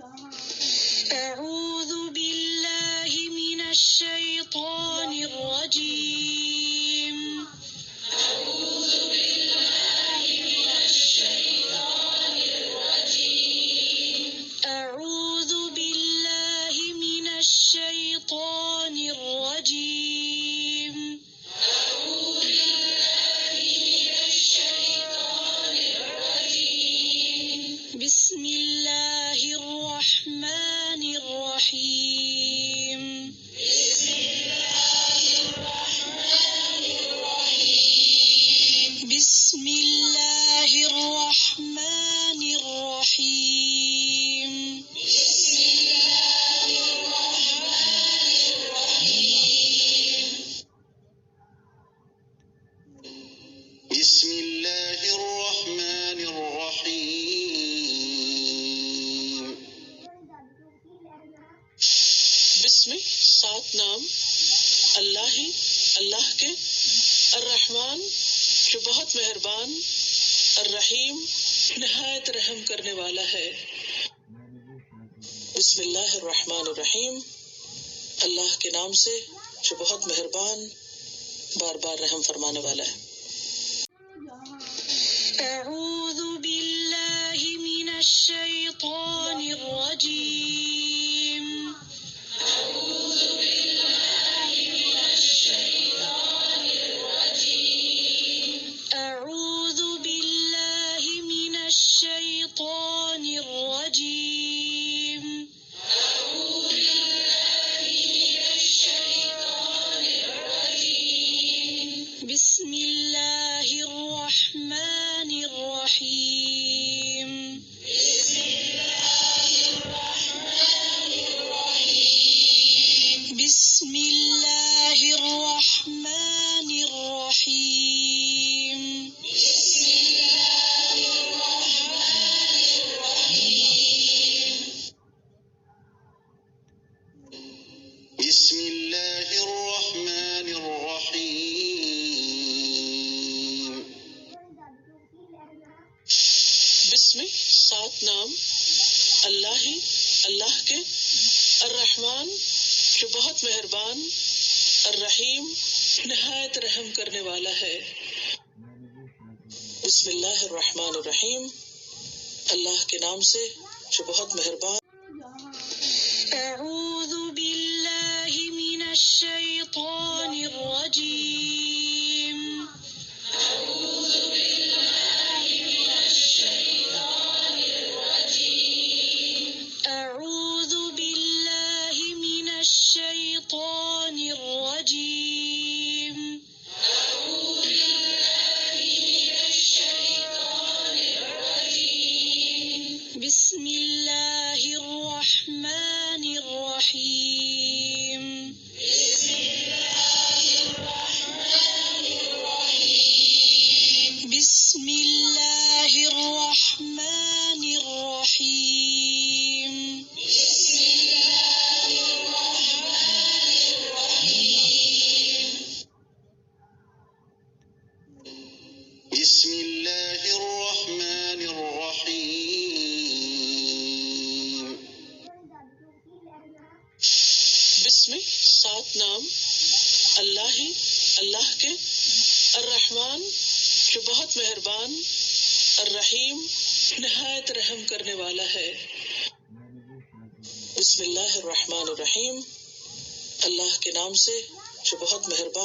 أعوذ بالله من الشيطان الرجيم. أعوذ بالله من الشيطان الرجيم. أعوذ بالله من الشيطان الرجيم. أعوذ بالله من الشيطان الرجيم. بسم الله الرحمن الرحيم. بسم الله الرحمن الرحيم. بسم الله الرحمن الرحيم. بسم الله الرحمن الرحيم. بسم الله الرحمن الرحيم. बिस्मिल सात नाम अल्लाह के अर्रहमान जो बहुत मेहरबान, अर्रहीम निहायत रहम करने वाला है। बिस्मिल्लाहिर्रहमानिर्रहीम अल्लाह के नाम से जो बहुत मेहरबान, बार बार रहम फरमाने वाला है। अऊज़ु बिल्लाहि मिनश शैतानिर रजीम। अऊज़ु बिल्लाहि मिनश शैतानिर रजीम। अऊज़ु बिल्लाहि मिनश शैतानिर रजीम। अऊज़ु बिल्लाहि मिनश शैतानिर रजीम। बिस्मिल्लाहिर रहमानिर रहीम। बिस्मिल्लाहिर रहमानिर रहीम। बिस्मिल्लाहिर रहमानिर रहीम। बिस्मिल्लाहिर रहमानिर रहीम। बिस्मिल्लाहिर रहमानिर रहीम। बिस्मिल सात नाम अल्लाह के अर्रहमान जो बहुत मेहरबान, अर्रहीम निहायत रहम करने वाला है। बिस्मिल्लाहिर्रहमानिर्रहीम अल्लाह के नाम से जो बहुत मेहरबान। अऊज़ु बिल्लाहि मिनश शैतानिर रजीम। अऊज़ु बिल्लाहि मिनश शैतानिर रजीम। अऊज़ु बिल्लाहि मिनश शैतानिर रजीम। अऊज़ु बिल्लाहि मिनश शैतानिर रजीम। बिस्मिल्लाहिर रहमानिर रहीम। बिस्मिल्लाहिर रहमानिर रहीम। बिस्मिल्लाहिर रहमानिर रहीम। बिस्मिल्लाहिर रहमानिर रहीम। बिस्मिल्लाहिर रहमानिर रहीम। बिस्मिल सात नाम अल्लाह के अर्रहमान जो बहुत मेहरबान, अर्रहीम निहायत रहम करने वाला है। बिस्मिल्लाहिर्रहमानिर्रहीम अल्लाह के नाम से जो बहुत मेहरबान।